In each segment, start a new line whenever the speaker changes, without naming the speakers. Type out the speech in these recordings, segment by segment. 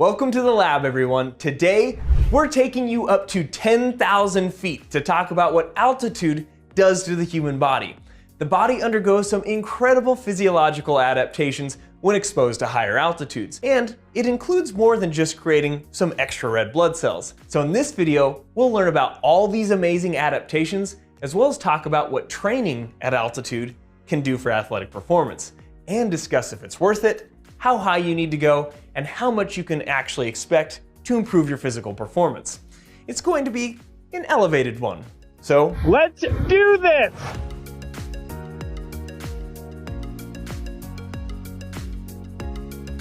Welcome to the lab, everyone. Today, we're taking you up to 10,000 feet to talk about what altitude does to the human body. The body undergoes some incredible physiological adaptations when exposed to higher altitudes, and it includes more than just creating some extra red blood cells. So in this video, we'll learn about all these amazing adaptations, as well as talk about what training at altitude can do for athletic performance, and discuss if it's worth it, how high you need to go, and how much you can actually expect to improve your physical performance. It's going to be an elevated one. So
let's do this!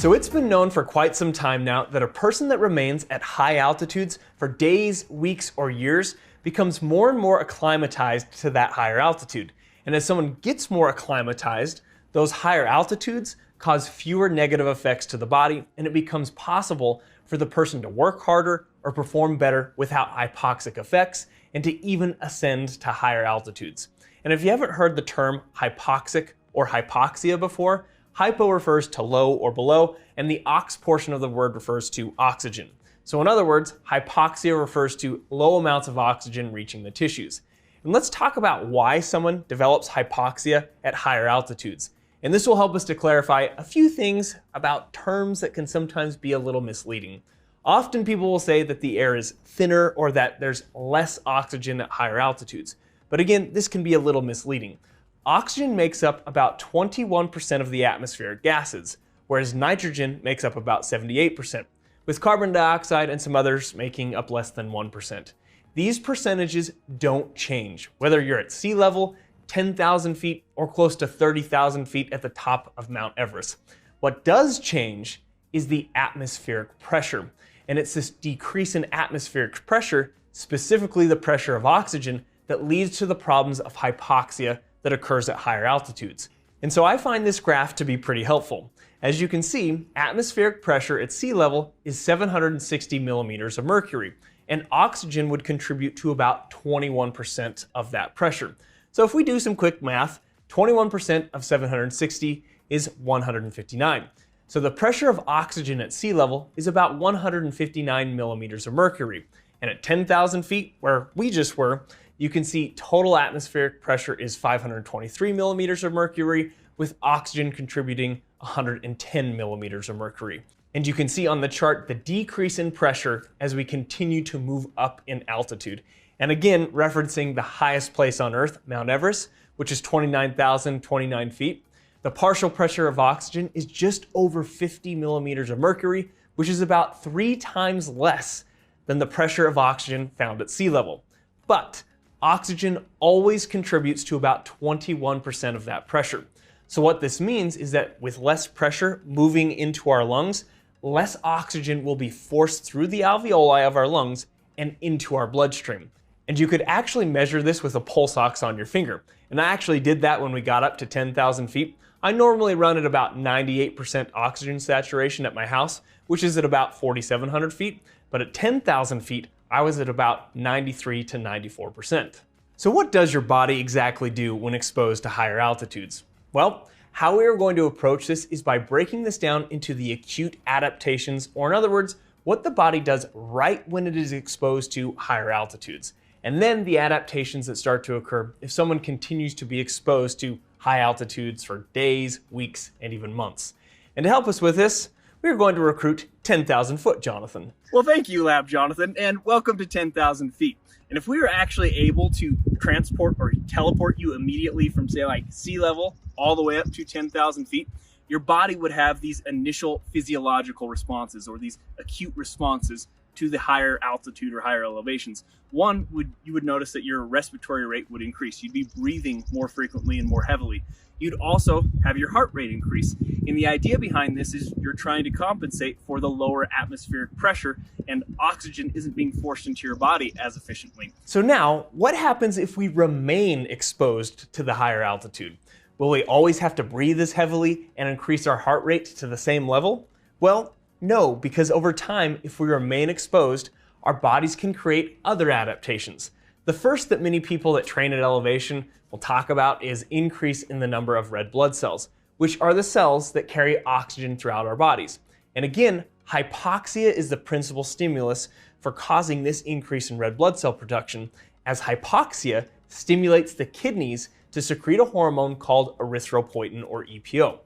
So it's been known for quite some time now that a person that remains at high altitudes for days, weeks, or years becomes more and more acclimatized to that higher altitude. And as someone gets more acclimatized, those higher altitudes cause fewer negative effects to the body, and it becomes possible for the person to work harder or perform better without hypoxic effects, and to even ascend to higher altitudes. And if you haven't heard the term hypoxic or hypoxia before, hypo refers to low or below, and the ox portion of the word refers to oxygen. So in other words, hypoxia refers to low amounts of oxygen reaching the tissues. And let's talk about why someone develops hypoxia at higher altitudes. And this will help us to clarify a few things about terms that can sometimes be a little misleading. Often people will say that the air is thinner or that there's less oxygen at higher altitudes. But again, this can be a little misleading. Oxygen makes up about 21% of the atmospheric gases, whereas nitrogen makes up about 78%, with carbon dioxide and some others making up less than 1%. These percentages don't change, whether you're at sea level, 10,000 feet, or close to 30,000 feet at the top of Mount Everest. What does change is the atmospheric pressure. And it's this decrease in atmospheric pressure, specifically the pressure of oxygen, that leads to the problems of hypoxia that occurs at higher altitudes. And so I find this graph to be pretty helpful. As you can see, atmospheric pressure at sea level is 760 millimeters of mercury, and oxygen would contribute to about 21% of that pressure. So if we do some quick math, 21% of 760 is 159. So the pressure of oxygen at sea level is about 159 millimeters of mercury. And at 10,000 feet, where we just were, you can see total atmospheric pressure is 523 millimeters of mercury, with oxygen contributing 110 millimeters of mercury. And you can see on the chart the decrease in pressure as we continue to move up in altitude. And again, referencing the highest place on Earth, Mount Everest, which is 29,029 feet, the partial pressure of oxygen is just over 50 millimeters of mercury, which is about 3 times less than the pressure of oxygen found at sea level. But oxygen always contributes to about 21% of that pressure. So what this means is that with less pressure moving into our lungs, less oxygen will be forced through the alveoli of our lungs and into our bloodstream. And you could actually measure this with a pulse ox on your finger. And I actually did that when we got up to 10,000 feet. I normally run at about 98% oxygen saturation at my house, which is at about 4,700 feet. But at 10,000 feet, I was at about 93 to 94%. So what does your body exactly do when exposed to higher altitudes? Well, how we are going to approach this is by breaking this down into the acute adaptations, or in other words, what the body does right when it is exposed to higher altitudes. And then the adaptations that start to occur if someone continues to be exposed to high altitudes for days, weeks, and even months. And to help us with this, we're going to recruit 10,000 Foot Jonathan.
Well, thank you, Lab Jonathan, and welcome to 10,000 feet. And if we were actually able to transport or teleport you immediately from, say, like sea level all the way up to 10,000 feet, your body would have these initial physiological responses, or these acute responses to the higher altitude or higher elevations. One, you would notice that your respiratory rate would increase. You'd be breathing more frequently and more heavily. You'd also have your heart rate increase. And the idea behind this is you're trying to compensate for the lower atmospheric pressure, and oxygen isn't being forced into your body as efficiently.
So now, what happens if we remain exposed to the higher altitude? Will we always have to breathe as heavily and increase our heart rate to the same level? Well, no, because over time, if we remain exposed, our bodies can create other adaptations. The first that many people that train at elevation will talk about is increase in the number of red blood cells, which are the cells that carry oxygen throughout our bodies. And again, hypoxia is the principal stimulus for causing this increase in red blood cell production, as hypoxia stimulates the kidneys to secrete a hormone called erythropoietin, or EPO.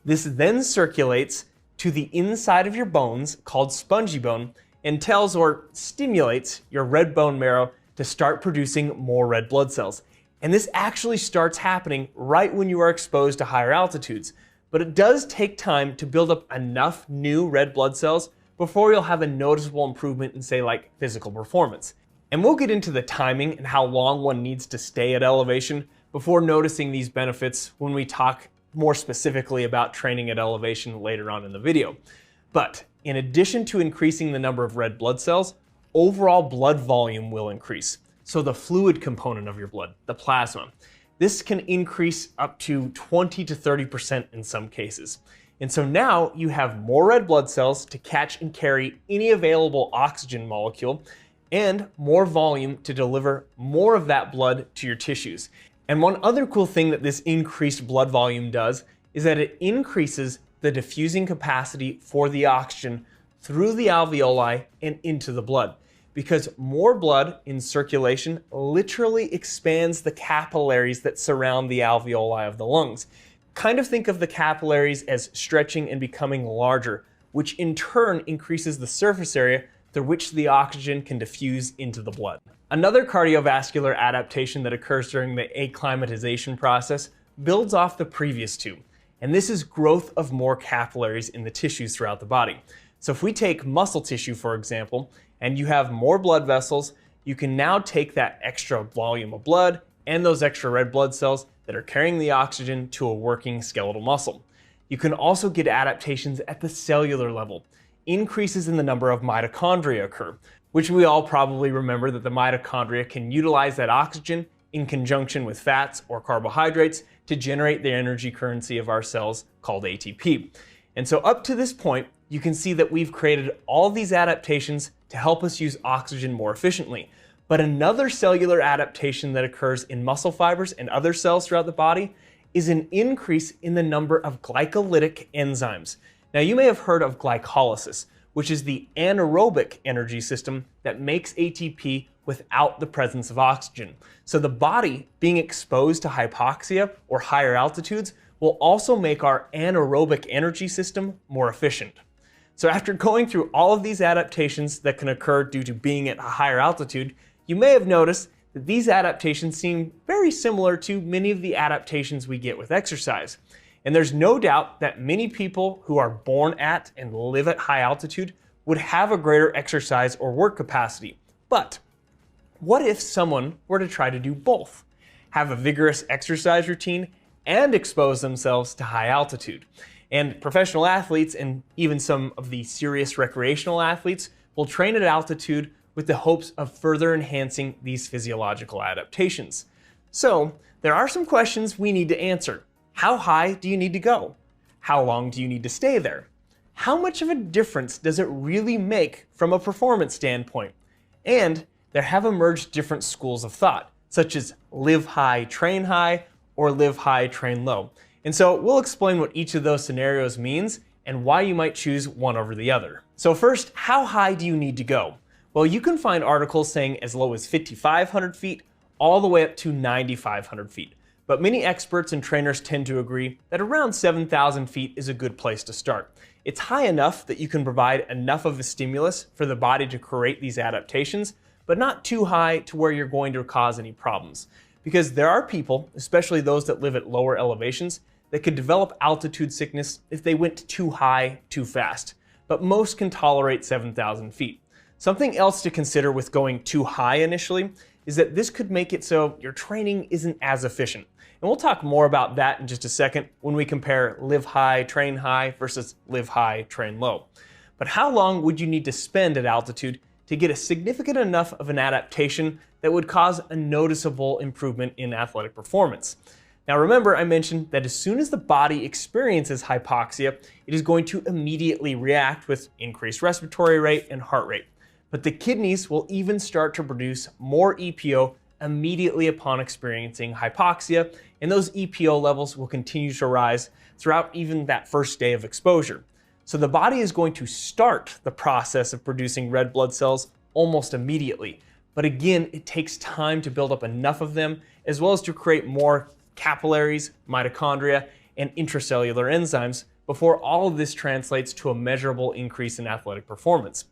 This then circulates to the inside of your bones, called spongy bone, and tells or stimulates your red bone marrow to start producing more red blood cells. And this actually starts happening right when you are exposed to higher altitudes. But it does take time to build up enough new red blood cells before you'll have a noticeable improvement in, say, like physical performance. And we'll get into the timing and how long one needs to stay at elevation before noticing these benefits when we talk more specifically about training at elevation later on in the video. But in addition to increasing the number of red blood cells, overall blood volume will increase. So the fluid component of your blood, the plasma, this can increase up to 20 to 30% in some cases. And so now you have more red blood cells to catch and carry any available oxygen molecule, and more volume to deliver more of that blood to your tissues. And one other cool thing that this increased blood volume does is that it increases the diffusing capacity for the oxygen through the alveoli and into the blood, because more blood in circulation literally expands the capillaries that surround the alveoli of the lungs. Kind of think of the capillaries as stretching and becoming larger, which in turn increases the surface area through which the oxygen can diffuse into the blood. Another cardiovascular adaptation that occurs during the acclimatization process builds off the previous two, and this is growth of more capillaries in the tissues throughout the body. So if we take muscle tissue, for example, and you have more blood vessels, you can now take that extra volume of blood and those extra red blood cells that are carrying the oxygen to a working skeletal muscle. You can also get adaptations at the cellular level. Increases in the number of mitochondria occur, which we all probably remember that the mitochondria can utilize that oxygen in conjunction with fats or carbohydrates to generate the energy currency of our cells called ATP. And so up to this point, you can see that we've created all these adaptations to help us use oxygen more efficiently. But another cellular adaptation that occurs in muscle fibers and other cells throughout the body is an increase in the number of glycolytic enzymes. Now, you may have heard of glycolysis, which is the anaerobic energy system that makes ATP without the presence of oxygen. So the body being exposed to hypoxia or higher altitudes will also make our anaerobic energy system more efficient. So after going through all of these adaptations that can occur due to being at a higher altitude, you may have noticed that these adaptations seem very similar to many of the adaptations we get with exercise. And there's no doubt that many people who are born at and live at high altitude would have a greater exercise or work capacity. But what if someone were to try to do both? Have a vigorous exercise routine and expose themselves to high altitude? And professional athletes and even some of the serious recreational athletes will train at altitude with the hopes of further enhancing these physiological adaptations. So there are some questions we need to answer. How high do you need to go? How long do you need to stay there? How much of a difference does it really make from a performance standpoint? And there have emerged different schools of thought, such as live high, train high, or live high, train low. And so we'll explain what each of those scenarios means and why you might choose one over the other. So first, how high do you need to go? Well, you can find articles saying as low as 5,500 feet all the way up to 9,500 feet. But many experts and trainers tend to agree that around 7,000 feet is a good place to start. It's high enough that you can provide enough of a stimulus for the body to create these adaptations, but not too high to where you're going to cause any problems. Because there are people, especially those that live at lower elevations, that could develop altitude sickness if they went too high too fast. But most can tolerate 7,000 feet. Something else to consider with going too high initially is that this could make it so your training isn't as efficient. And we'll talk more about that in just a second when we compare live high, train high versus live high, train low. But how long would you need to spend at altitude to get a significant enough of an adaptation that would cause a noticeable improvement in athletic performance? Now remember, I mentioned that as soon as the body experiences hypoxia, it is going to immediately react with increased respiratory rate and heart rate. But the kidneys will even start to produce more EPO immediately upon experiencing hypoxia, and those EPO levels will continue to rise throughout even that first day of exposure. So the body is going to start the process of producing red blood cells almost immediately. But again, it takes time to build up enough of them, as well as to create more capillaries, mitochondria, and intracellular enzymes before all of this translates to a measurable increase in athletic performance.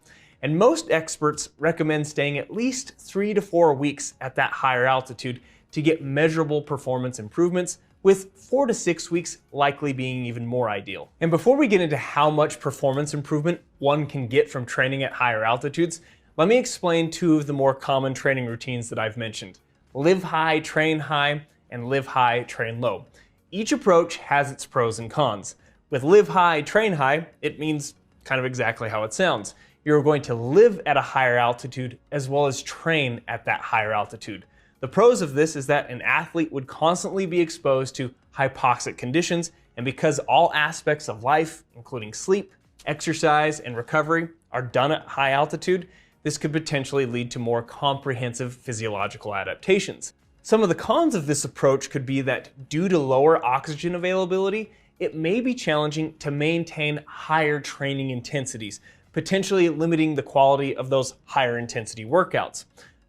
And most experts recommend staying at least 3 to 4 weeks at that higher altitude to get measurable performance improvements, with 4 to 6 weeks likely being even more ideal. And before we get into how much performance improvement one can get from training at higher altitudes, let me explain 2 of the more common training routines that I've mentioned: live high, train high, and live high, train low. Each approach has its pros and cons. With live high, train high, it means kind of exactly how it sounds. You're going to live at a higher altitude as well as train at that higher altitude. The pros of this is that an athlete would constantly be exposed to hypoxic conditions, and because all aspects of life, including sleep, exercise, and recovery, are done at high altitude, this could potentially lead to more comprehensive physiological adaptations. Some of the cons of this approach could be that due to lower oxygen availability, it may be challenging to maintain higher training intensities, potentially limiting the quality of those higher intensity workouts.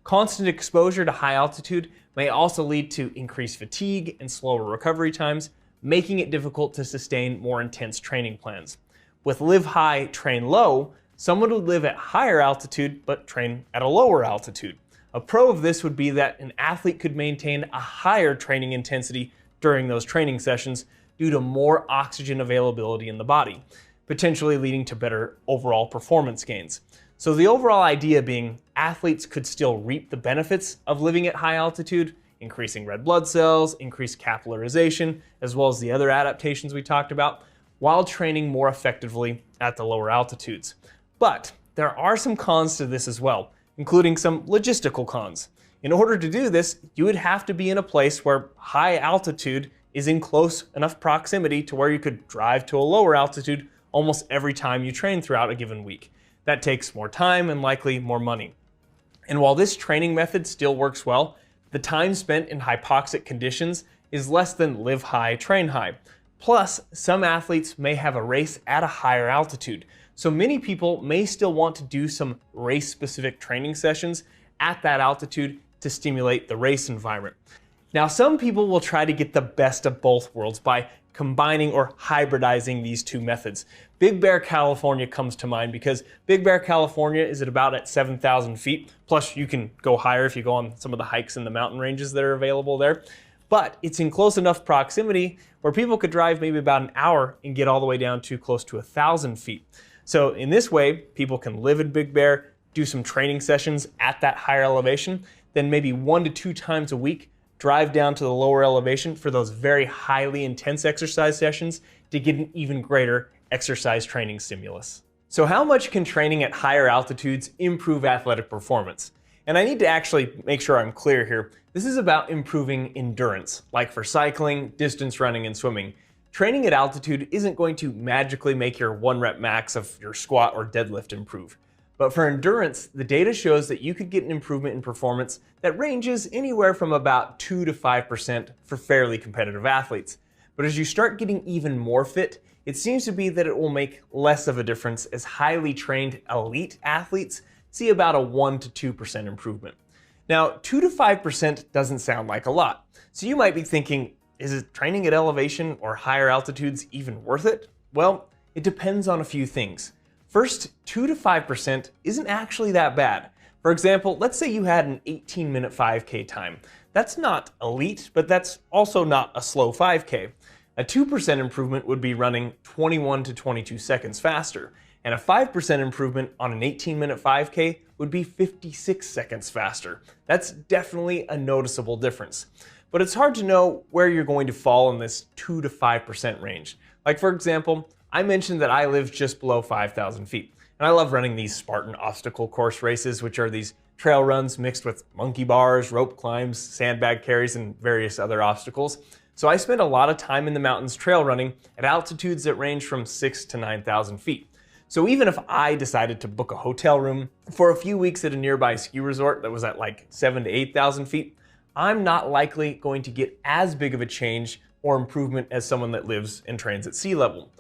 Constant exposure to high altitude may also lead to increased fatigue and slower recovery times, making it difficult to sustain more intense training plans. With live high, train low, someone would live at higher altitude but train at a lower altitude. A pro of this would be that an athlete could maintain a higher training intensity during those training sessions due to more oxygen availability in the body, potentially leading to better overall performance gains. So the overall idea being athletes could still reap the benefits of living at high altitude, increasing red blood cells, increased capillarization, as well as the other adaptations we talked about, while training more effectively at the lower altitudes. But there are some cons to this as well, including some logistical cons. In order to do this, you would have to be in a place where high altitude is in close enough proximity to where you could drive to a lower altitude almost every time you train throughout a given week. That takes more time and likely more money. And while this training method still works well, the time spent in hypoxic conditions is less than live high, train high. Plus, some athletes may have a race at a higher altitude, so many people may still want to do some race-specific training sessions at that altitude to stimulate the race environment. Now, some people will try to get the best of both worlds by combining or hybridizing these 2 methods. Big Bear, California comes to mind because Big Bear, California is at 7,000 feet. Plus, you can go higher if you go on some of the hikes in the mountain ranges that are available there. But it's in close enough proximity where people could drive maybe about an hour and get all the way down to close to 1,000 feet. So in this way, people can live in Big Bear, do some training sessions at that higher elevation, then maybe 1 to 2 times a week, drive down to the lower elevation for those very highly intense exercise sessions to get an even greater exercise training stimulus. So how much can training at higher altitudes improve athletic performance? And I need to actually make sure I'm clear here. This is about improving endurance, like for cycling, distance running, and swimming. Training at altitude isn't going to magically make your 1 rep max of your squat or deadlift improve. But for endurance, the data shows that you could get an improvement in performance that ranges anywhere from about 2 to 5% for fairly competitive athletes. But as you start getting even more fit, it seems to be that it will make less of a difference as highly trained elite athletes see about a 1 to 2% improvement. Now, 2 to 5% doesn't sound like a lot. So you might be thinking, is it training at elevation or higher altitudes even worth it? Well, it depends on a few things. First, 2 to 5% isn't actually that bad. For example, let's say you had an 18-minute 5K time. That's not elite, but that's also not a slow 5K. A 2% improvement would be running 21 to 22 seconds faster, and a 5% improvement on an 18-minute 5K would be 56 seconds faster. That's definitely a noticeable difference. But it's hard to know where you're going to fall in this 2 to 5% range. Like for example, I mentioned that I live just below 5,000 feet, and I love running these Spartan obstacle course races, which are these trail runs mixed with monkey bars, rope climbs, sandbag carries, and various other obstacles. So I spend a lot of time in the mountains trail running at altitudes that range from 6,000 to 9,000 feet. So even if I decided to book a hotel room for a few weeks at a nearby ski resort that was at like 7,000 to 8,000 feet, I'm not likely going to get as big of a change or improvement as someone that lives and trains at sea level.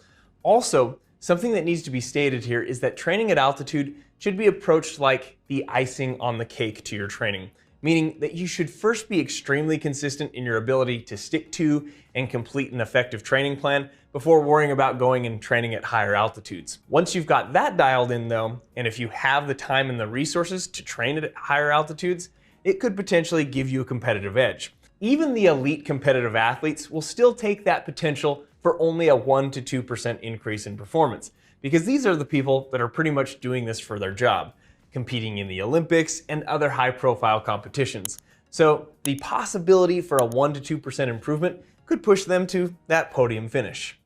Also, something that needs to be stated here is that training at altitude should be approached like the icing on the cake to your training, meaning that you should first be extremely consistent in your ability to stick to and complete an effective training plan before worrying about going and training at higher altitudes. Once you've got that dialed in though, and if you have the time and the resources to train at higher altitudes, it could potentially give you a competitive edge. Even the elite competitive athletes will still take that potential for only a 1 to 2% increase in performance, because these are the people that are pretty much doing this for their job, competing in the Olympics and other high-profile competitions. So the possibility for a 1 to 2% improvement could push them to that podium finish.